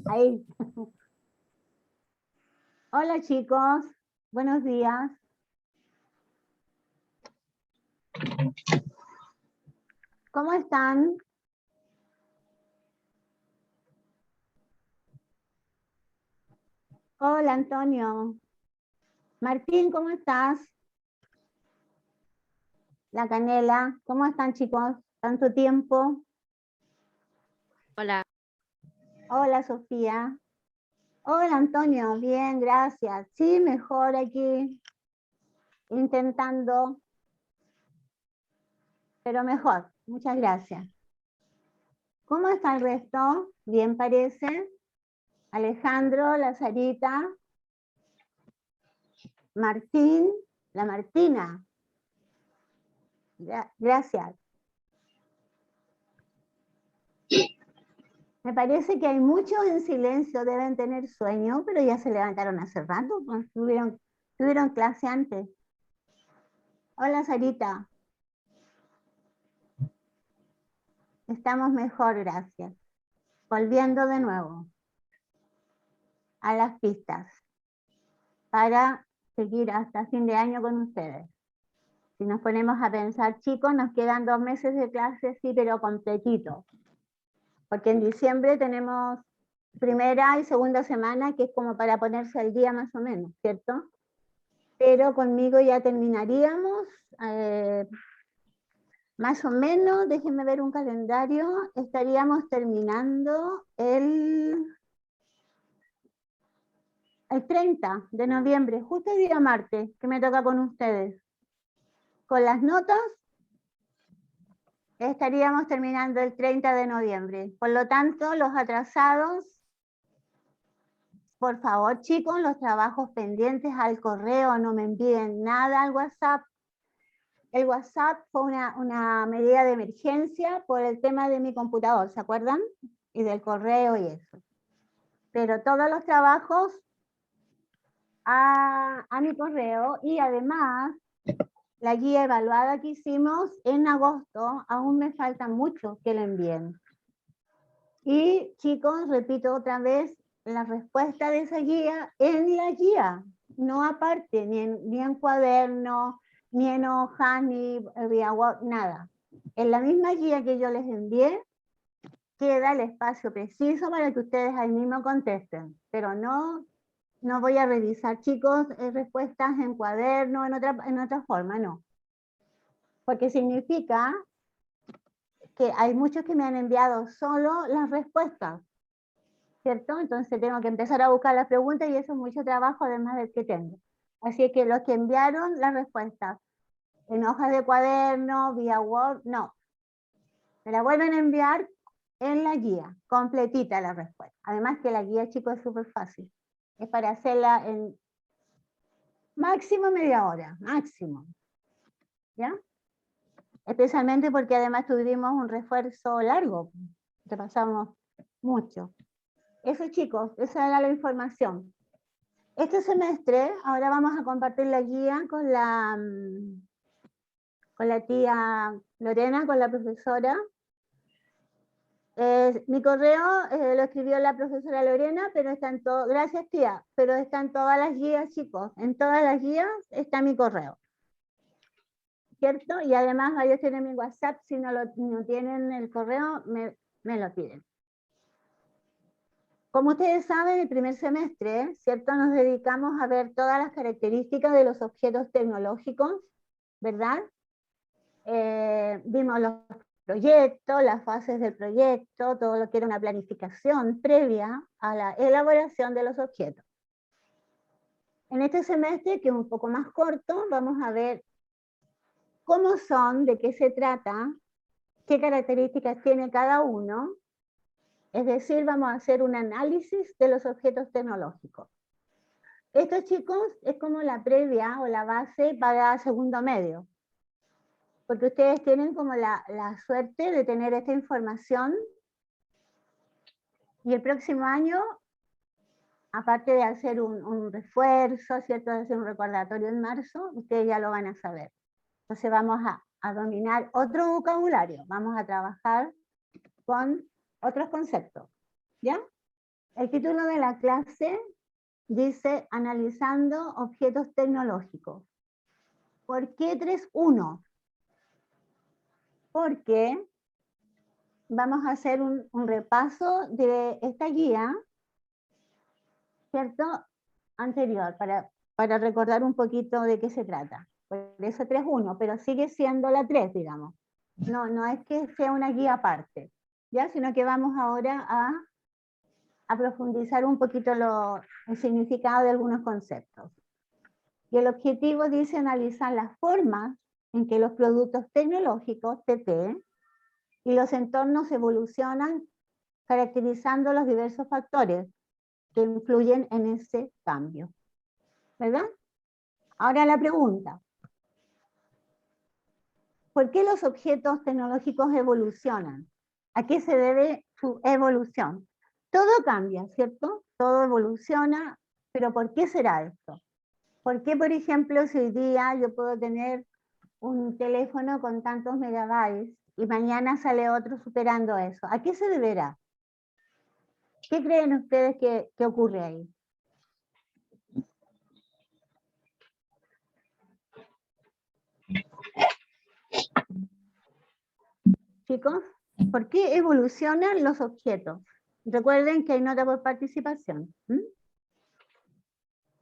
Ahí. Hola chicos, buenos días. ¿Cómo están? Hola Antonio. Martín, ¿cómo estás? La Canela, ¿cómo están chicos? ¿Tanto tiempo? Hola. Hola Sofía. Hola Antonio, bien, gracias. Sí, mejor aquí, intentando, pero mejor. Muchas gracias. ¿Cómo está el resto? Bien parece. Alejandro, la Sarita, Martín, la Martina. Gracias. Me parece que hay muchos en silencio, deben tener sueño, pero ya se levantaron hace rato, pues, tuvieron clase antes. Hola Sarita, estamos mejor, gracias. Volviendo de nuevo a las pistas para seguir hasta fin de año con ustedes. Si nos ponemos a pensar, chicos, nos quedan 2 meses de clase, sí, pero completito. Porque en diciembre tenemos primera y segunda semana, que es como para ponerse al día más o menos, ¿cierto? Pero conmigo ya terminaríamos, más o menos, déjenme ver un calendario, estaríamos terminando el 30 de noviembre, justo el día martes, que me toca con ustedes. Con las notas estaríamos terminando el 30 de noviembre. Por lo tanto, los atrasados, por favor chicos, los trabajos pendientes al correo, no me envíen nada al WhatsApp. El WhatsApp fue una medida de emergencia por el tema de mi computador, ¿se acuerdan? Y del correo y eso. Pero todos los trabajos a mi correo, y además la guía evaluada que hicimos en agosto, aún me falta mucho que le envíen. Y chicos, repito otra vez, la respuesta de esa guía en la guía, no aparte, ni en cuaderno, ni en hojas, ni vía web, nada. En la misma guía que yo les envié, queda el espacio preciso para que ustedes ahí mismo contesten, pero no voy a revisar, chicos, respuestas en cuaderno, en otra forma, no. Porque significa que hay muchos que me han enviado solo las respuestas, ¿cierto? Entonces tengo que empezar a buscar las preguntas y eso es mucho trabajo además del que tengo. Así que los que enviaron las respuestas en hojas de cuaderno, vía Word, no. Me la vuelven a enviar en la guía, completita la respuesta. Además que la guía, chicos, es súper fácil. Es para hacerla en máximo media hora, máximo. ¿Ya? Especialmente porque además tuvimos un refuerzo largo, repasamos mucho. Eso chicos, esa era la información. Este semestre, ahora vamos a compartir la guía con la tía Lorena, con la profesora. Mi correo lo escribió la profesora Lorena, pero están todas, gracias tía, pero están todas las guías chicos, en todas las guías está mi correo. ¿Cierto? Y además ellos tienen mi WhatsApp, si no tienen el correo, me lo piden. Como ustedes saben, el primer semestre, ¿cierto? Nos dedicamos a ver todas las características de los objetos tecnológicos, ¿verdad? Vimos los proyectos, las fases del proyecto, todo lo que era una planificación previa a la elaboración de los objetos. En este semestre, que es un poco más corto, vamos a ver cómo son, de qué se trata, qué características tiene cada uno. Es decir, vamos a hacer un análisis de los objetos tecnológicos. Esto, chicos, es como la previa o la base para segundo medio, porque ustedes tienen como la suerte de tener esta información y el próximo año, aparte de hacer un refuerzo, ¿cierto? De hacer un recordatorio en marzo, ustedes ya lo van a saber. Entonces vamos a dominar otro vocabulario, vamos a trabajar con otros conceptos, ¿ya? El título de la clase dice analizando objetos tecnológicos. ¿Por qué 3.1? Porque vamos a hacer un repaso de esta guía, ¿cierto? Anterior, para recordar un poquito de qué se trata. Por eso 3.1, pero sigue siendo la 3, digamos. No es que sea una guía aparte, ¿ya? Sino que vamos ahora a profundizar un poquito el significado de algunos conceptos. Y el objetivo dice analizar las formas en que los productos tecnológicos, TT, y los entornos evolucionan caracterizando los diversos factores que influyen en ese cambio. ¿Verdad? Ahora la pregunta. ¿Por qué los objetos tecnológicos evolucionan? ¿A qué se debe su evolución? Todo cambia, ¿cierto? Todo evoluciona, pero ¿por qué será esto? ¿Por qué, por ejemplo, si hoy día yo puedo tener un teléfono con tantos megabytes y mañana sale otro superando eso? ¿A qué se deberá? ¿Qué creen ustedes que ocurre ahí? Chicos, ¿por qué evolucionan los objetos? Recuerden que hay nota por participación.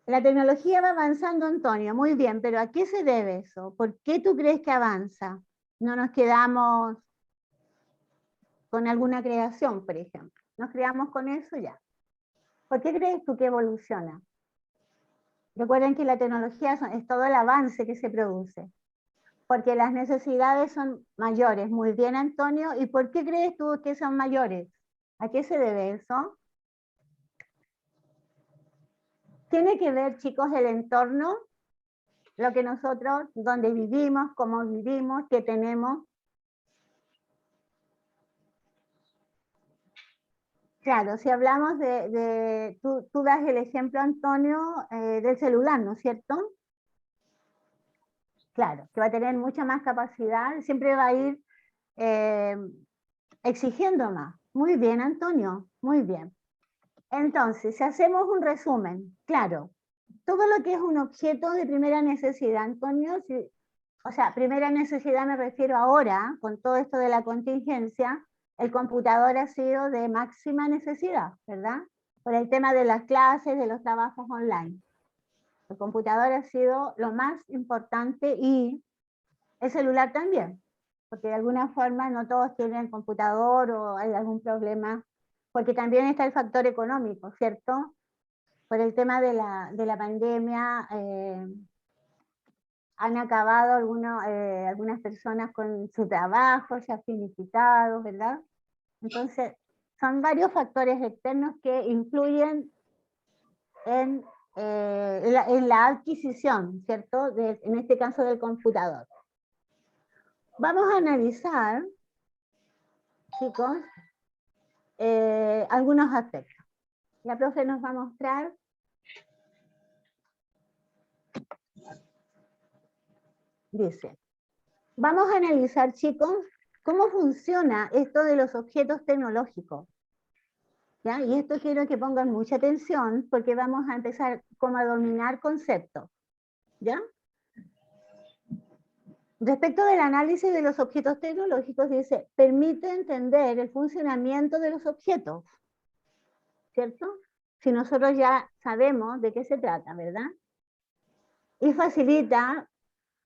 La tecnología va avanzando, Antonio, muy bien, pero ¿a qué se debe eso? ¿Por qué tú crees que avanza? No nos quedamos con alguna creación, por ejemplo. Nos creamos con eso ya. ¿Por qué crees tú que evoluciona? Recuerden que la tecnología es todo el avance que se produce. Porque las necesidades son mayores. Muy bien, Antonio. ¿Y por qué crees tú que son mayores? ¿A qué se debe eso? Tiene que ver, chicos, el entorno, lo que nosotros, donde vivimos, cómo vivimos, qué tenemos. Claro, si hablamos tú das el ejemplo, Antonio, del celular, ¿no es cierto? Claro, que va a tener mucha más capacidad, siempre va a ir exigiendo más. Muy bien, Antonio, muy bien. Entonces, si hacemos un resumen, claro, todo lo que es un objeto de primera necesidad, Antonio, o sea, primera necesidad me refiero ahora, con todo esto de la contingencia, el computador ha sido de máxima necesidad, ¿verdad? Por el tema de las clases, de los trabajos online. El computador ha sido lo más importante y el celular también, porque de alguna forma no todos tienen computador o hay algún problema, porque también está el factor económico, ¿cierto? Por el tema de la pandemia, han acabado algunas personas con su trabajo, se ha finiquitado, ¿verdad? Entonces, son varios factores externos que influyen en la adquisición, ¿cierto? En este caso del computador. Vamos a analizar, chicos, algunos aspectos. La profe nos va a mostrar. Dice, vamos a analizar, chicos, cómo funciona esto de los objetos tecnológicos. ¿Ya? Y esto quiero que pongan mucha atención porque vamos a empezar como a dominar conceptos. ¿Ya? Respecto del análisis de los objetos tecnológicos, dice, permite entender el funcionamiento de los objetos. ¿Cierto? Si nosotros ya sabemos de qué se trata, ¿verdad? Y facilita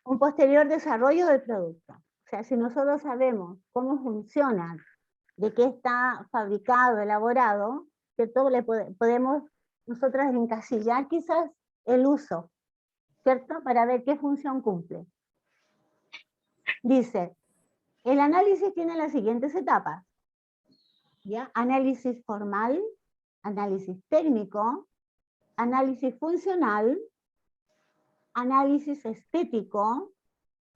un posterior desarrollo del producto. O sea, si nosotros sabemos cómo funciona, de qué está fabricado, elaborado, ¿cierto? Podemos nosotros encasillar quizás el uso, ¿cierto? Para ver qué función cumple. Dice, el análisis tiene las siguientes etapas, ¿ya? Análisis formal, análisis técnico, análisis funcional, análisis estético,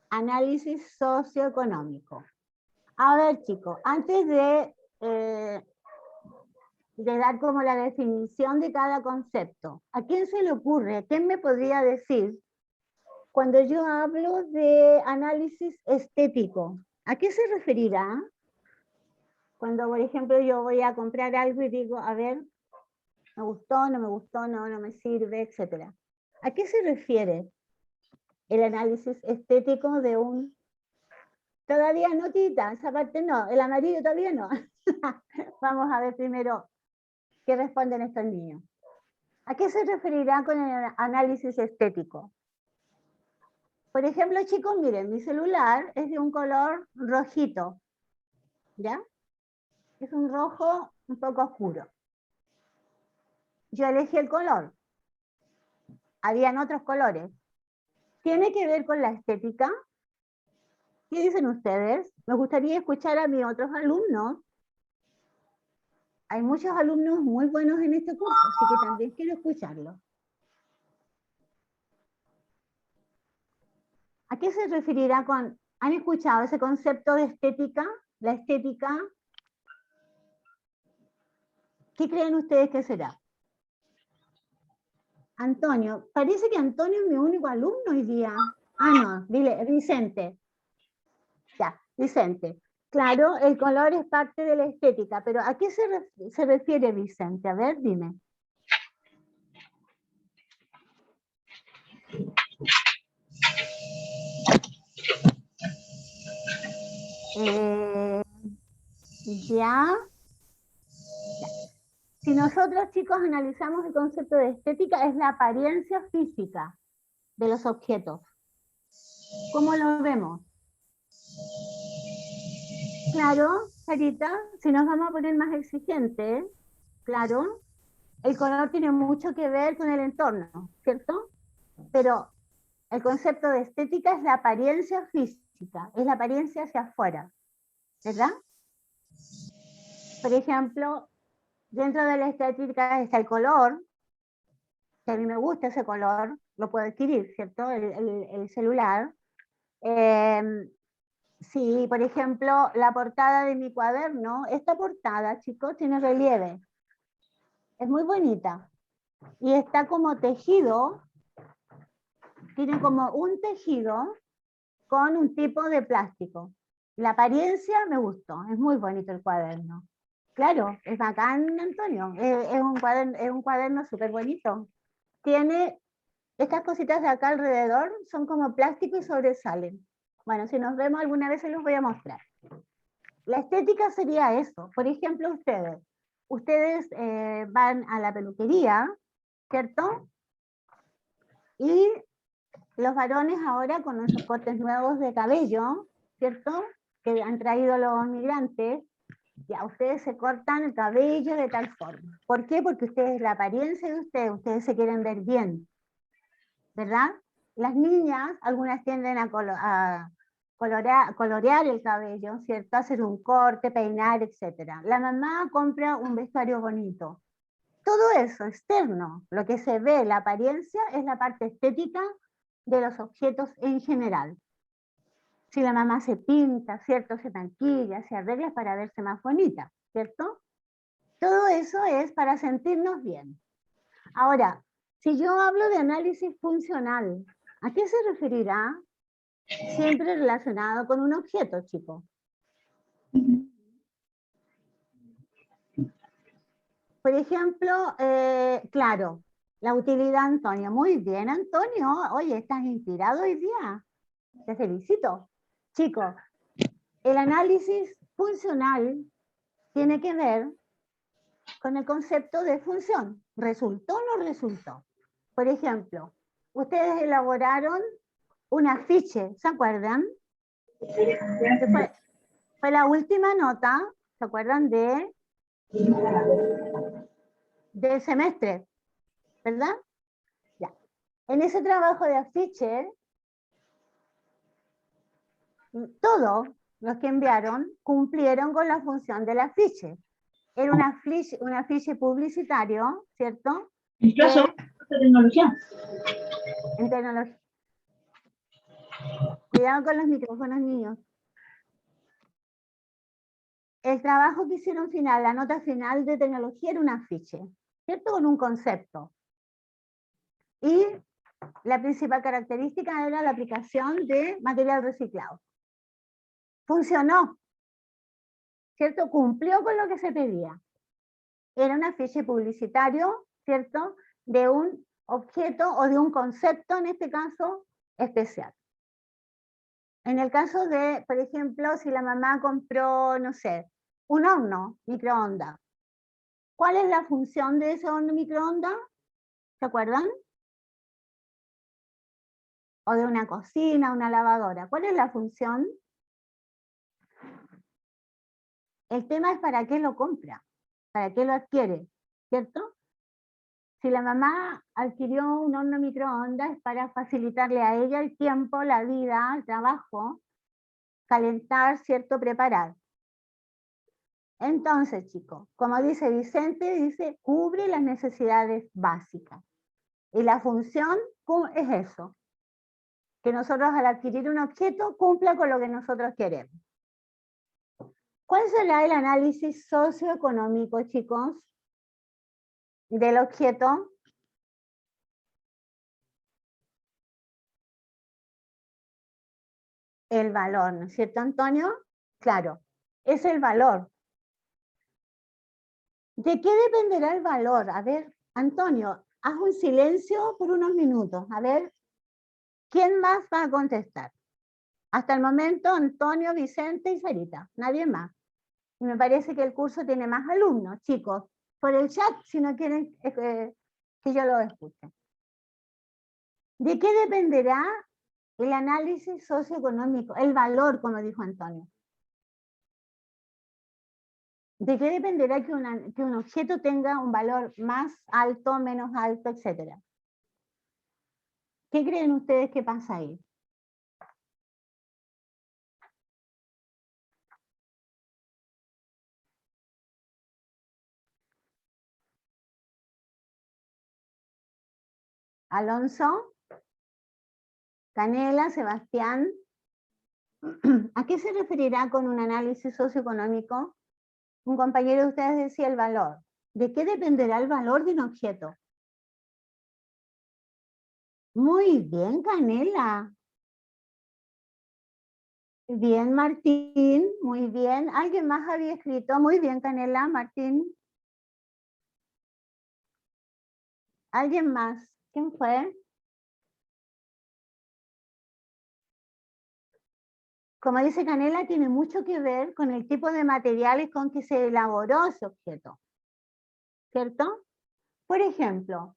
análisis socioeconómico. A ver, chicos, antes de dar como la definición de cada concepto, ¿a quién se le ocurre? ¿Quién me podría decir cuando yo hablo de análisis estético? ¿A qué se referirá? Cuando, por ejemplo, yo voy a comprar algo y digo, a ver, Me gustó, no me gustó, no me sirve, etc. ¿A qué se refiere el análisis estético de un... Todavía no, Tita, esa parte no, el amarillo todavía no. Vamos a ver primero qué responden estos niños. ¿A qué se referirá con el análisis estético? Por ejemplo, chicos, miren, mi celular es de un color rojito, ¿ya? Es un rojo un poco oscuro. Yo elegí el color. Habían otros colores. ¿Tiene que ver con la estética? ¿Qué dicen ustedes? Me gustaría escuchar a mis otros alumnos. Hay muchos alumnos muy buenos en este curso, así que también quiero escucharlos. ¿A qué se referirá con... ¿Han escuchado ese concepto de estética? La estética. ¿Qué creen ustedes que será? Antonio. Parece que Antonio es mi único alumno hoy día. Ah, no, dile, Vicente. Ya, Vicente. Claro, el color es parte de la estética, pero ¿a qué se refiere Vicente? A ver, dime. Ya. Si nosotros, chicos, analizamos el concepto de estética, es la apariencia física de los objetos. ¿Cómo lo vemos? Claro, Sarita, si nos vamos a poner más exigentes, claro, el color tiene mucho que ver con el entorno, ¿cierto? Pero el concepto de estética es la apariencia física, es la apariencia hacia afuera, ¿verdad? Por ejemplo, dentro de la estética está el color, que a mí me gusta ese color, lo puedo adquirir, ¿cierto? El celular. Sí, por ejemplo, la portada de mi cuaderno, esta portada, chicos, tiene relieve. Es muy bonita. Y está como tejido, tiene como un tejido con un tipo de plástico. La apariencia me gustó, es muy bonito el cuaderno. Claro, es bacán, Antonio, es un cuaderno súper bonito. Tiene estas cositas de acá alrededor, son como plástico y sobresalen. Bueno, si nos vemos alguna vez se los voy a mostrar. La estética sería eso. Por ejemplo, ustedes van a la peluquería, ¿cierto? Y los varones ahora con nuestros cortes nuevos de cabello, ¿cierto? Que han traído los migrantes, ya ustedes se cortan el cabello de tal forma. ¿Por qué? Porque ustedes, la apariencia de ustedes se quieren ver bien, ¿verdad? Las niñas, algunas tienden a colorear el cabello, ¿cierto? Hacer un corte, peinar, etc. La mamá compra un vestuario bonito. Todo eso externo, lo que se ve, la apariencia, es la parte estética de los objetos en general. Si la mamá se pinta, ¿cierto? Se maquilla, se arregla para verse más bonita, ¿cierto? Todo eso es para sentirnos bien. Ahora, si yo hablo de análisis funcional, ¿a qué se referirá? Siempre relacionado con un objeto, chicos. Por ejemplo, claro, la utilidad, Antonio. Muy bien, Antonio. Oye, estás inspirado hoy día. Te felicito. Chicos, el análisis funcional tiene que ver con el concepto de función. ¿Resultó o no resultó? Por ejemplo, ustedes elaboraron un afiche, ¿se acuerdan? Fue la última nota, ¿se acuerdan? Del semestre, ¿verdad? Ya. En ese trabajo de afiche, todos los que enviaron cumplieron con la función del afiche. Era un afiche publicitario, ¿cierto? Incluso de tecnología. En tecnología. Cuidado con los micrófonos, niños. El trabajo que hicieron final, la nota final de tecnología era un afiche, ¿cierto? Con un concepto. Y la principal característica era la aplicación de material reciclado. Funcionó, ¿cierto? Cumplió con lo que se pedía. era un afiche publicitario, ¿cierto? De un objeto o de un concepto, en este caso, especial. En el caso de, por ejemplo, si la mamá compró, no sé, un horno microondas, ¿cuál es la función de ese horno microondas? ¿Se acuerdan? O de una cocina, una lavadora. ¿Cuál es la función? El tema es para qué lo compra, para qué lo adquiere, ¿cierto? Si la mamá adquirió un horno microondas es para facilitarle a ella el tiempo, la vida, el trabajo, calentar, ¿cierto? Preparar. Entonces, chicos, como dice Vicente, dice, cubre las necesidades básicas. Y la función es eso, que nosotros al adquirir un objeto cumpla con lo que nosotros queremos. ¿Cuál será el análisis socioeconómico, chicos, del objeto? El valor, ¿no es cierto, Antonio? Claro, es el valor. ¿De qué dependerá el valor? A ver, Antonio, haz un silencio por unos minutos. A ver, ¿quién más va a contestar? Hasta el momento, Antonio, Vicente y Sarita. Nadie más. Y me parece que el curso tiene más alumnos, chicos. Por el chat, si no quieren que yo lo escuche. ¿De qué dependerá el análisis socioeconómico? El valor, como dijo Antonio. ¿De qué dependerá que un objeto tenga un valor más alto, menos alto, etcétera? ¿Qué creen ustedes que pasa ahí? Alonso, Canela, Sebastián, ¿a qué se referirá con un análisis socioeconómico? Un compañero de ustedes decía el valor. ¿De qué dependerá el valor de un objeto? Muy bien, Canela. Bien, Martín, muy bien. ¿Alguien más había escrito? Muy bien, Canela, Martín. ¿Alguien más? ¿Quién fue? Como dice Canela, tiene mucho que ver con el tipo de materiales con que se elaboró ese objeto, ¿cierto? Por ejemplo,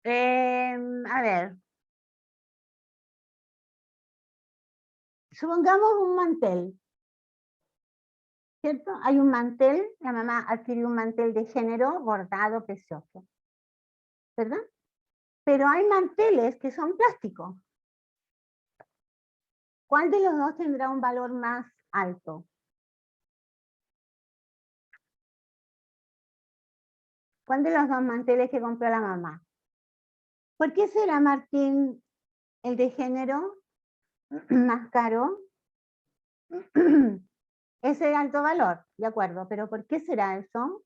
a ver, supongamos un mantel, ¿cierto? Hay un mantel, la mamá adquirió un mantel de género bordado precioso, ¿verdad? Pero hay manteles que son plásticos. ¿Cuál de los dos tendrá un valor más alto? ¿Cuál de los dos manteles que compró la mamá? ¿Por qué será, Martín, el de género más caro? Es de alto valor, de acuerdo, pero ¿por qué será eso?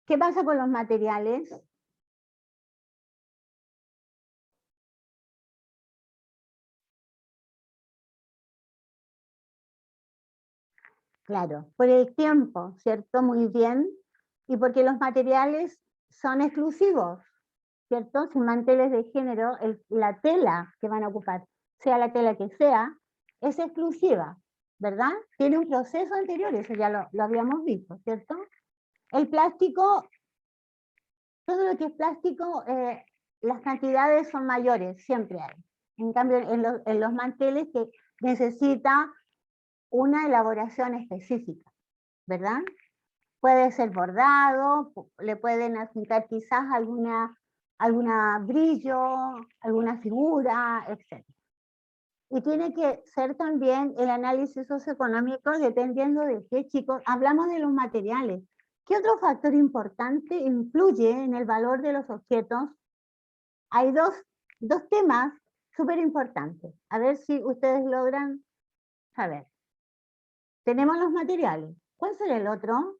¿Qué pasa con los materiales? Claro, por el tiempo, ¿cierto? Muy bien. Y porque los materiales son exclusivos, ¿cierto? Sin manteles de género, la tela que van a ocupar, sea la tela que sea, es exclusiva, ¿verdad? Tiene un proceso anterior, eso ya lo habíamos visto, ¿cierto? El plástico, todo lo que es plástico, las cantidades son mayores, siempre hay. En cambio, en los manteles que necesita una elaboración específica, ¿verdad? Puede ser bordado, le pueden adjuntar quizás alguna brillo, alguna figura, etc. Y tiene que ser también el análisis socioeconómico dependiendo de qué, chicos. Hablamos de los materiales. ¿Qué otro factor importante influye en el valor de los objetos? Hay dos temas súper importantes. A ver si ustedes logran saber. Tenemos los materiales. ¿Cuál será el otro?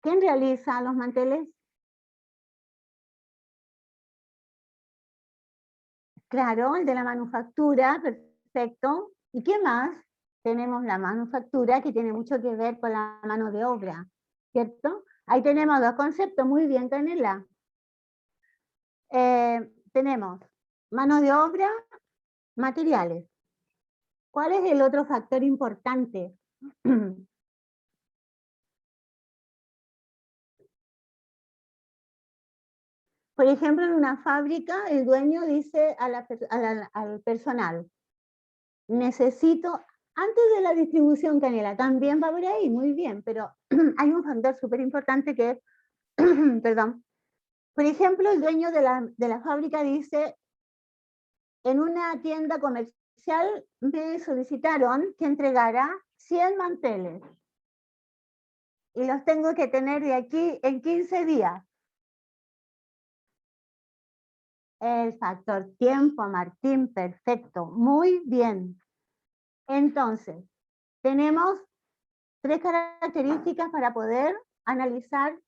¿Quién realiza los manteles? Claro, el de la manufactura, perfecto. ¿Y qué más? Tenemos la manufactura, que tiene mucho que ver con la mano de obra, ¿cierto? Ahí tenemos dos conceptos, muy bien, Canela. Tenemos mano de obra, materiales. ¿Cuál es el otro factor importante? Por ejemplo, en una fábrica, el dueño dice al personal, necesito, antes de la distribución, Canela, también va por ahí, muy bien, pero hay un factor súper importante que es, perdón, por ejemplo, el dueño de la fábrica dice, en una tienda comercial me solicitaron que entregara 100 manteles y los tengo que tener de aquí en 15 días. El factor tiempo, Martín, perfecto, muy bien. Entonces, tenemos 3 características para poder analizar,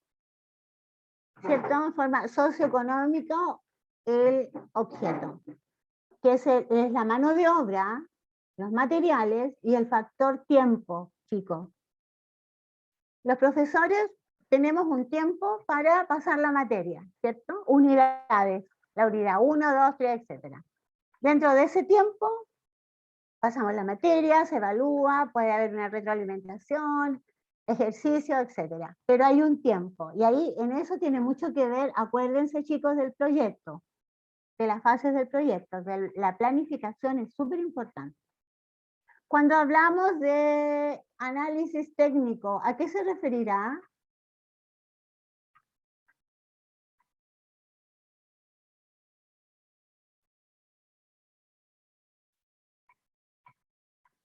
¿cierto?, en forma socioeconómica el objeto, que es la mano de obra, los materiales y el factor tiempo, chicos. Los profesores tenemos un tiempo para pasar la materia, ¿cierto? Unidades, la unidad 1, 2, 3, etc. Dentro de ese tiempo pasamos la materia, se evalúa, puede haber una retroalimentación, ejercicio, etc. Pero hay un tiempo, y ahí en eso tiene mucho que ver, acuérdense chicos, del proyecto, de las fases del proyecto, de la planificación es súper importante. Cuando hablamos de análisis técnico, ¿a qué se referirá?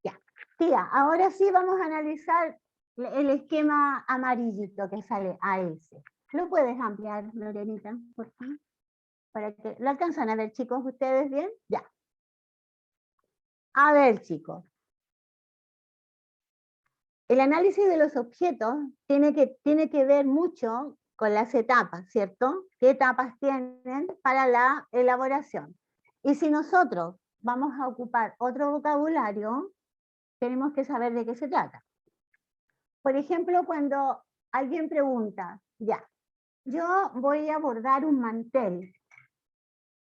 Ya, tía, ahora sí vamos a analizar el esquema amarillito que sale a ese. ¿Lo puedes ampliar, Lorenita, por favor? Para que lo alcanzan a ver, chicos, ¿ustedes bien? Ya. A ver, chicos. El análisis de los objetos tiene que ver mucho con las etapas, ¿cierto? ¿Qué etapas tienen para la elaboración? Y si nosotros vamos a ocupar otro vocabulario, tenemos que saber de qué se trata. Por ejemplo, cuando alguien pregunta, ya, yo voy a bordar un mantel.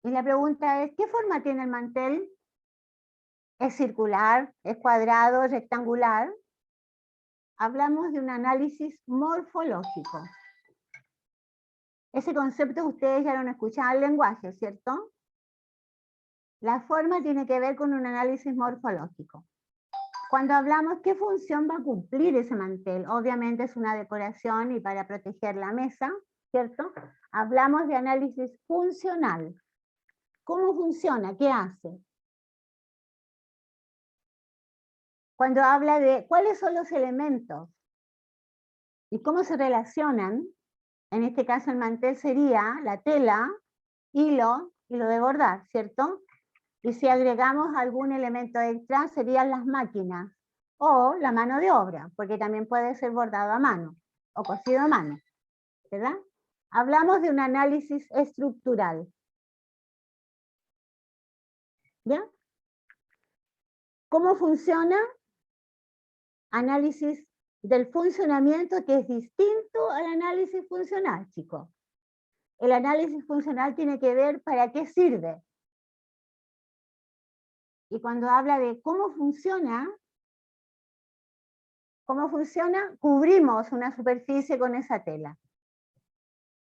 Y la pregunta es, ¿qué forma tiene el mantel? ¿Es circular? ¿Es cuadrado? ¿Es rectangular? Hablamos de un análisis morfológico. Ese concepto ustedes ya lo han escuchado en el lenguaje, ¿cierto? La forma tiene que ver con un análisis morfológico. Cuando hablamos qué función va a cumplir ese mantel, obviamente es una decoración y para proteger la mesa, ¿cierto? Hablamos de análisis funcional. ¿Cómo funciona? ¿Qué hace? Cuando habla de cuáles son los elementos y cómo se relacionan, en este caso el mantel sería la tela, hilo de bordar, ¿cierto? Y si agregamos algún elemento extra, serían las máquinas o la mano de obra, porque también puede ser bordado a mano o cosido a mano, ¿verdad? Hablamos de un análisis estructural. ¿Ya? ¿Cómo funciona? Análisis del funcionamiento que es distinto al análisis funcional, chicos. El análisis funcional tiene que ver para qué sirve. Y cuando habla de cómo funciona, cubrimos una superficie con esa tela.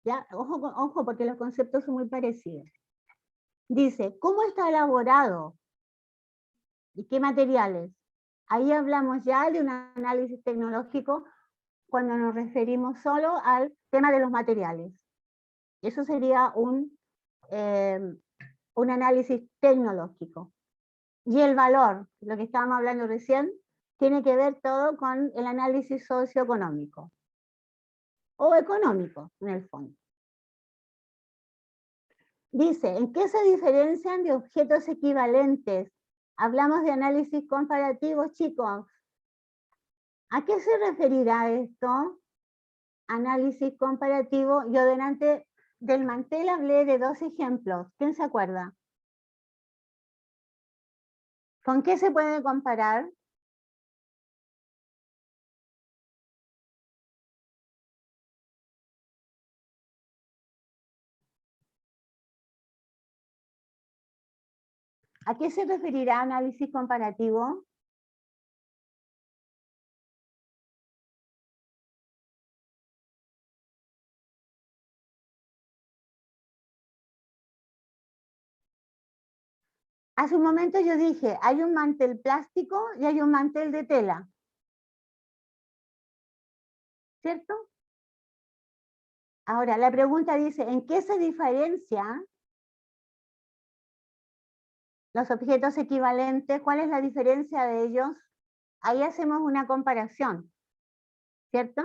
¿Ya? Ojo, porque los conceptos son muy parecidos. Dice, ¿cómo está elaborado? ¿Y qué materiales? Ahí hablamos ya de un análisis tecnológico cuando nos referimos solo al tema de los materiales. Eso sería un análisis tecnológico. Y el valor, lo que estábamos hablando recién, tiene que ver todo con el análisis socioeconómico. O económico, en el fondo. Dice, ¿en qué se diferencian de objetos equivalentes? Hablamos de análisis comparativo, chicos. ¿A qué se referirá esto? Análisis comparativo. Yo delante del mantel hablé de 2 ejemplos. ¿Quién se acuerda? ¿Con qué se puede comparar? ¿A qué se referirá análisis comparativo? Hace un momento yo dije, hay un mantel plástico y hay un mantel de tela. ¿Cierto? Ahora, la pregunta dice, ¿en qué se diferencia los objetos equivalentes? ¿Cuál es la diferencia de ellos? Ahí hacemos una comparación, ¿cierto?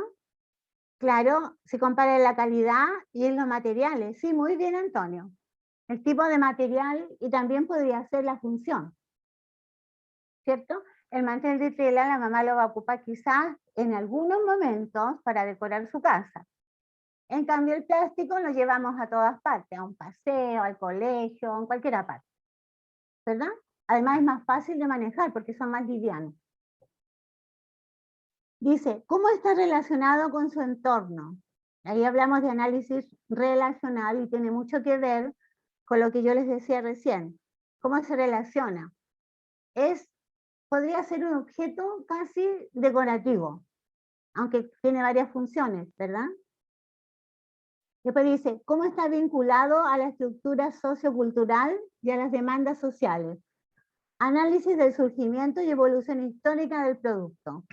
Claro, se compara la calidad y en los materiales. Sí, muy bien, Antonio. El tipo de material y también podría ser la función, ¿cierto? El mantel de tela la mamá lo va a ocupar quizás en algunos momentos para decorar su casa. En cambio el plástico lo llevamos a todas partes, a un paseo, al colegio, en cualquier parte, ¿verdad? Además es más fácil de manejar porque son más livianos. Dice, ¿cómo está relacionado con su entorno? Ahí hablamos de análisis relacional y tiene mucho que ver con lo que yo les decía recién. ¿Cómo se relaciona? Podría ser un objeto casi decorativo, aunque tiene varias funciones, ¿verdad? Después dice, ¿cómo está vinculado a la estructura sociocultural y a las demandas sociales? Análisis del surgimiento y evolución histórica del producto.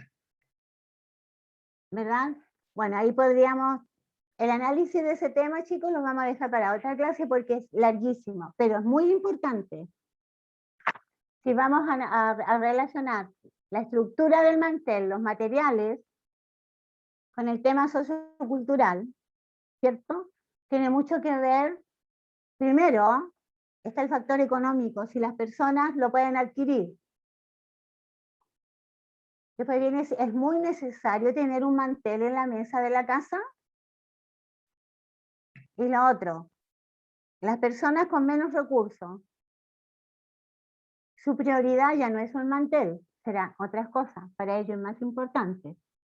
¿Verdad? Bueno, ahí podríamos, el análisis de ese tema, chicos, lo vamos a dejar para otra clase porque es larguísimo, pero es muy importante. Si vamos a relacionar la estructura del mantel, los materiales, con el tema sociocultural, ¿cierto? Tiene mucho que ver, primero, está el factor económico, si las personas lo pueden adquirir. Después viene, ¿es muy necesario tener un mantel en la mesa de la casa? Y lo otro, las personas con menos recursos, su prioridad ya no es un mantel, serán otras cosas, para ellos es más importante,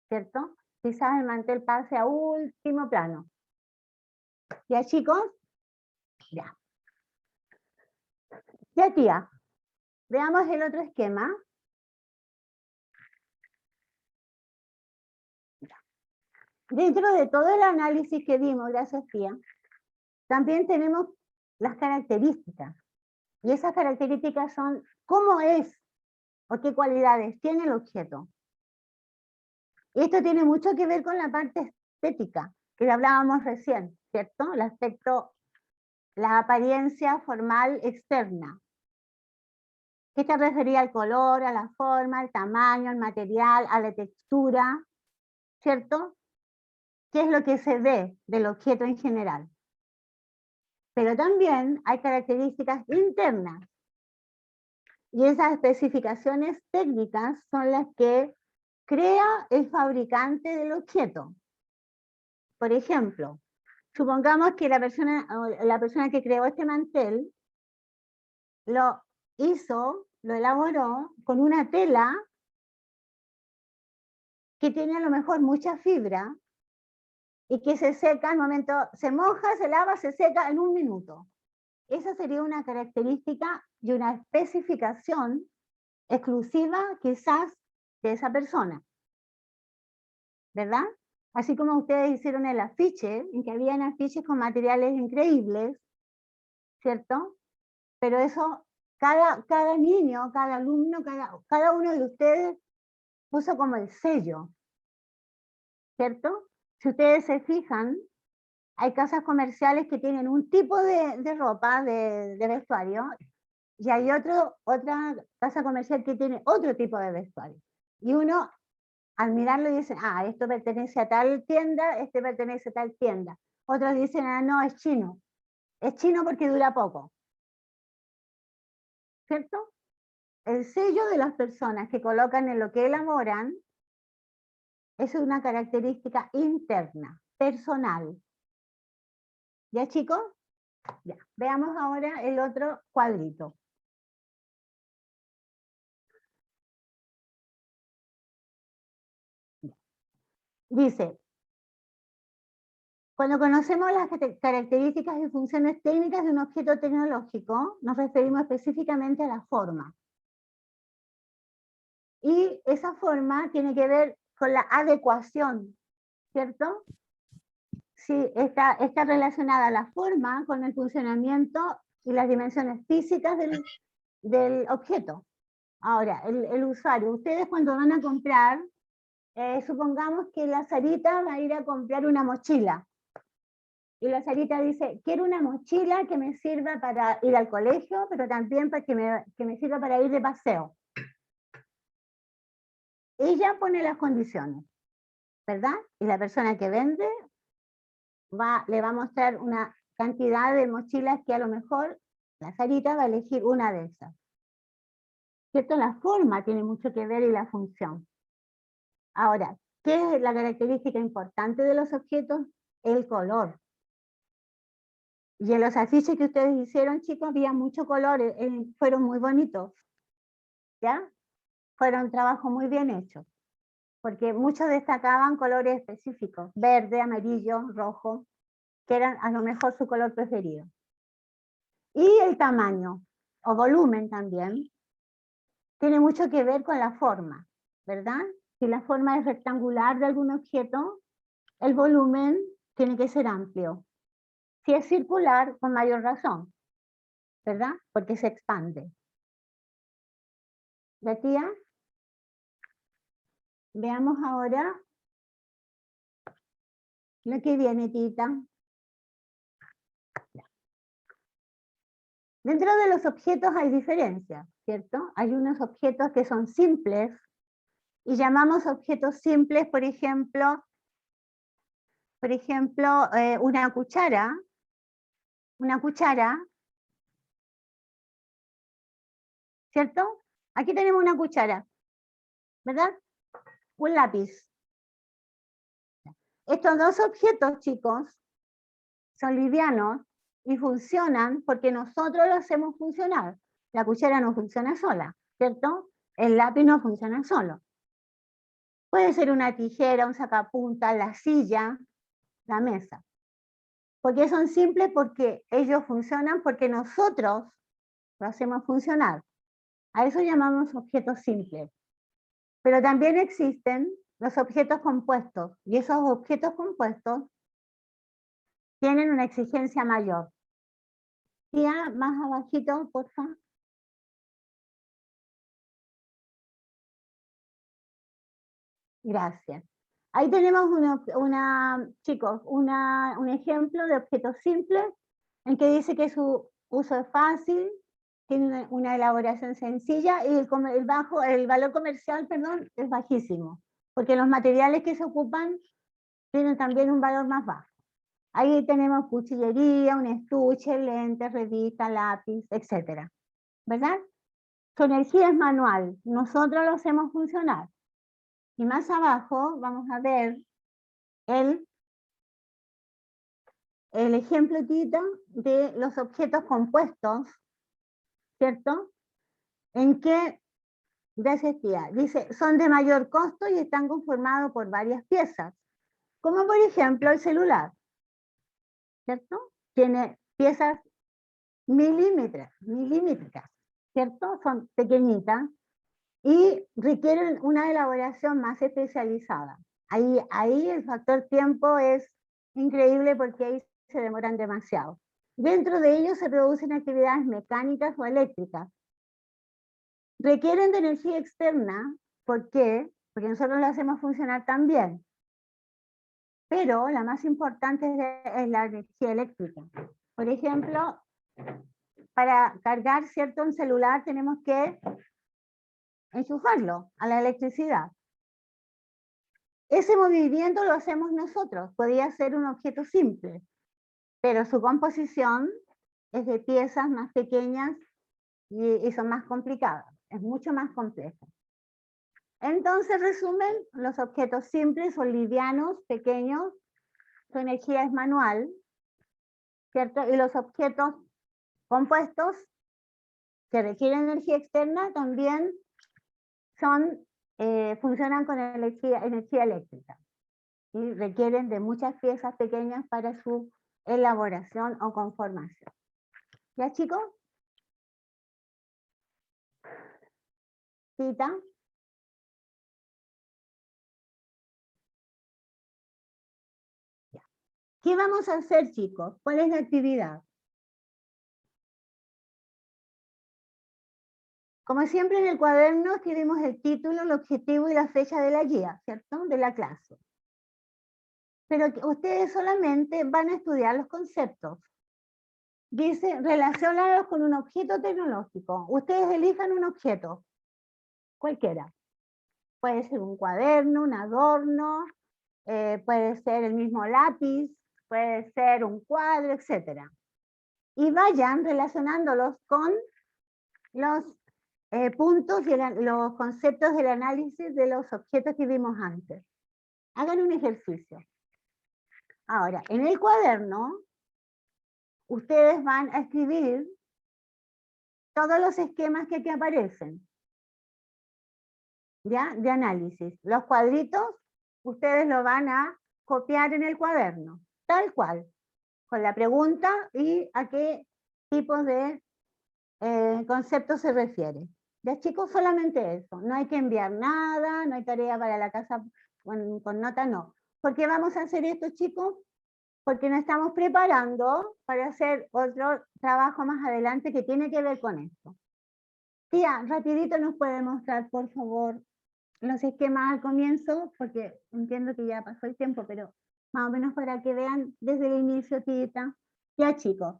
¿cierto? Quizás el mantel pase a último plano. ¿Ya, chicos? Ya. Ya, tía. Veamos el otro esquema. Dentro de todo el análisis que vimos, gracias, tía, también tenemos las características. Y esas características son cómo es o qué cualidades tiene el objeto. Esto tiene mucho que ver con la parte estética, que hablábamos recién, ¿cierto? El aspecto, la apariencia formal externa. Que se refería al color, a la forma, al tamaño, al material, a la textura, ¿cierto? ¿Qué es lo que se ve del objeto en general? Pero también hay características internas. Y esas especificaciones técnicas son las que crea el fabricante del objeto. Por ejemplo, supongamos que la persona que creó este mantel lo hizo, lo elaboró con una tela que tiene a lo mejor mucha fibra y que se seca al momento, se moja, se lava, se seca en un minuto. Esa sería una característica y una especificación exclusiva quizás de esa persona, ¿verdad? Así como ustedes hicieron el afiche, en que habían afiches con materiales increíbles, ¿cierto? Pero eso, cada niño, cada alumno, cada uno de ustedes puso como el sello, ¿cierto? Si ustedes se fijan, hay casas comerciales que tienen un tipo de ropa, de vestuario, y hay otra casa comercial que tiene otro tipo de vestuario. Y uno, al mirarlo, dice, ah, esto pertenece a tal tienda, este pertenece a tal tienda. Otros dicen, ah, no, es chino. Es chino porque dura poco. ¿Cierto? El sello de las personas que colocan en lo que elaboran es una característica interna, personal. ¿Ya, chicos? Ya. Veamos ahora el otro cuadrito. Dice, cuando conocemos las características y funciones técnicas de un objeto tecnológico, nos referimos específicamente a la forma. Y esa forma tiene que ver con la adecuación, ¿cierto? Sí, está relacionada la forma con el funcionamiento y las dimensiones físicas del objeto. Ahora, el usuario, ustedes cuando van a comprar, supongamos que la Sarita va a ir a comprar una mochila. Y la Sarita dice, quiero una mochila que me sirva para ir al colegio, pero también para que me sirva para ir de paseo. Ella pone las condiciones, ¿verdad? Y la persona que vende le va a mostrar una cantidad de mochilas que a lo mejor la Sarita va a elegir una de esas. ¿Cierto? La forma tiene mucho que ver y la función. Ahora, ¿qué es la característica importante de los objetos? El color. Y en los afiches que ustedes hicieron, chicos, había mucho color, fueron muy bonitos. ¿Ya? Fueron trabajos muy bien hechos. Porque muchos destacaban colores específicos, verde, amarillo, rojo, que eran a lo mejor su color preferido. Y el tamaño, o volumen también, tiene mucho que ver con la forma, ¿verdad? Si la forma es rectangular de algún objeto, el volumen tiene que ser amplio. Si es circular, con mayor razón, ¿verdad? Porque se expande. ¿La tía? Veamos ahora lo que viene, tita. Dentro de los objetos hay diferencias, ¿cierto? Hay unos objetos que son simples, y llamamos objetos simples, por ejemplo, una cuchara, ¿cierto? Aquí tenemos una cuchara, ¿verdad? Un lápiz. Estos dos objetos, chicos, son livianos y funcionan porque nosotros lo hacemos funcionar. La cuchara no funciona sola, ¿cierto? El lápiz no funciona solo. Puede ser una tijera, un sacapuntas, la silla, la mesa. ¿Por qué son simples? Porque ellos funcionan porque nosotros lo hacemos funcionar. A eso llamamos objetos simples. Pero también existen los objetos compuestos, y esos objetos compuestos tienen una exigencia mayor. Tía, más abajito, por favor. Gracias. Ahí tenemos chicos, un ejemplo de objetos simples en que dice que su uso es fácil, tiene una elaboración sencilla y el valor comercial, perdón, es bajísimo, porque los materiales que se ocupan tienen también un valor más bajo. Ahí tenemos cuchillería, un estuche, lentes, revista, lápiz, etc. ¿Verdad? Su energía es manual, nosotros lo hacemos funcionar. Y más abajo vamos a ver el ejemplo, Tita, de los objetos compuestos, ¿cierto? En que, gracias tía, dice, son de mayor costo y están conformados por varias piezas, como por ejemplo el celular, ¿cierto? Tiene piezas milímetras, ¿cierto? Son pequeñitas y requieren una elaboración más especializada. Ahí el factor tiempo es increíble porque ahí se demoran demasiado. Dentro de ellos se producen actividades mecánicas o eléctricas. Requieren de energía externa, ¿por qué? Porque nosotros lo hacemos funcionar también. Pero la más importante es la energía eléctrica. Por ejemplo, para cargar un celular tenemos que enchufarlo a la electricidad. Ese movimiento lo hacemos nosotros, podría ser un objeto simple, pero su composición es de piezas más pequeñas y son más complicadas, es mucho más complejo. Entonces, resumen, los objetos simples son livianos, pequeños, su energía es manual, ¿cierto? Y los objetos compuestos que requieren energía externa también funcionan con energía eléctrica. y requieren de muchas piezas pequeñas para su elaboración o conformación. ¿Ya, chicos? ¿Cita? Ya. ¿Qué vamos a hacer, chicos? ¿Cuál es la actividad? Como siempre en el cuaderno escribimos el título, el objetivo y la fecha de la guía, ¿cierto? De la clase. Pero que ustedes solamente van a estudiar los conceptos. Dice, relacionados con un objeto tecnológico. Ustedes elijan un objeto, cualquiera. Puede ser un cuaderno, un adorno, puede ser el mismo lápiz, puede ser un cuadro, etc. Y vayan relacionándolos con los puntos y los conceptos del análisis de los objetos que vimos antes. Hagan un ejercicio. Ahora, en el cuaderno, ustedes van a escribir todos los esquemas que aquí aparecen, ¿ya? De análisis. Los cuadritos, ustedes lo van a copiar en el cuaderno, tal cual, con la pregunta y a qué tipo de concepto se refiere. Ya, chicos, solamente eso. No hay que enviar nada, no hay tarea para la casa con nota, no. ¿Por qué vamos a hacer esto, chicos? Porque nos estamos preparando para hacer otro trabajo más adelante que tiene que ver con esto. Tía, rapidito nos puede mostrar, por favor, los esquemas al comienzo, porque entiendo que ya pasó el tiempo, pero más o menos para que vean desde el inicio, tita. Ya, chicos.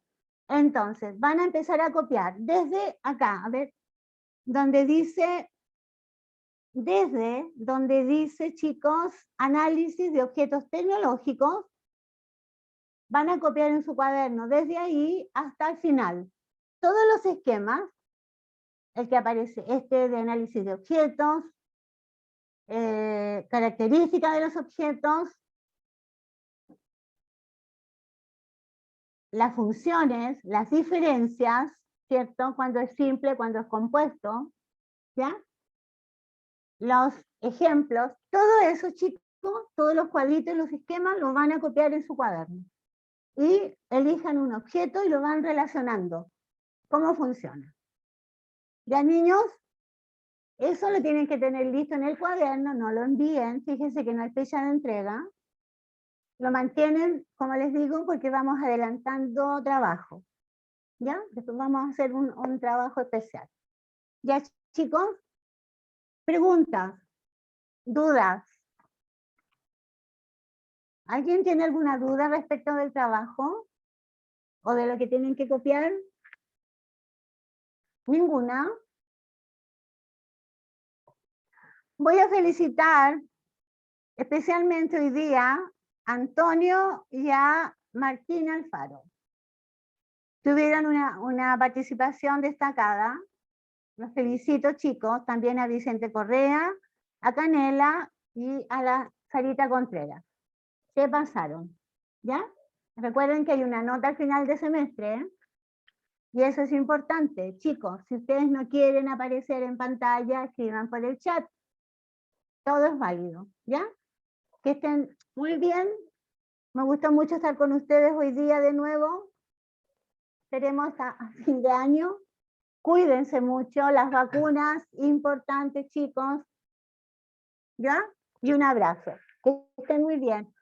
Entonces, van a empezar a copiar desde acá, a ver, desde donde dice, chicos, análisis de objetos tecnológicos, van a copiar en su cuaderno desde ahí hasta el final. Todos los esquemas, el que aparece, este de análisis de objetos, características de los objetos, las funciones, las diferencias, ¿cierto? Cuando es simple, cuando es compuesto, ¿ya? Los ejemplos, todo eso, chicos, todos los cuadritos, los esquemas, los van a copiar en su cuaderno. Y elijan un objeto y lo van relacionando. ¿Cómo funciona? ¿Ya, niños? Eso lo tienen que tener listo en el cuaderno, no lo envíen, fíjense que no hay fecha de entrega. Lo mantienen, como les digo, porque vamos adelantando trabajo. ¿Ya? Después vamos a hacer un trabajo especial. ¿Ya, chicos? Preguntas, dudas. ¿Alguien tiene alguna duda respecto del trabajo? ¿O de lo que tienen que copiar? ¿Ninguna? Voy a felicitar especialmente hoy día a Antonio y a Martín Alfaro. Tuvieron una participación destacada. Los felicito, chicos. También a Vicente Correa, a Canela y a la Sarita Contreras. Se pasaron, ¿ya? Recuerden que hay una nota al final de semestre, ¿eh? Y eso es importante. Chicos, si ustedes no quieren aparecer en pantalla, escriban por el chat. Todo es válido, ¿ya? Que estén muy bien. Me gustó mucho estar con ustedes hoy día de nuevo. Esperemos a fin de año. Cuídense mucho, las vacunas, importantes, chicos. ¿Ya? Y un abrazo. Que estén muy bien.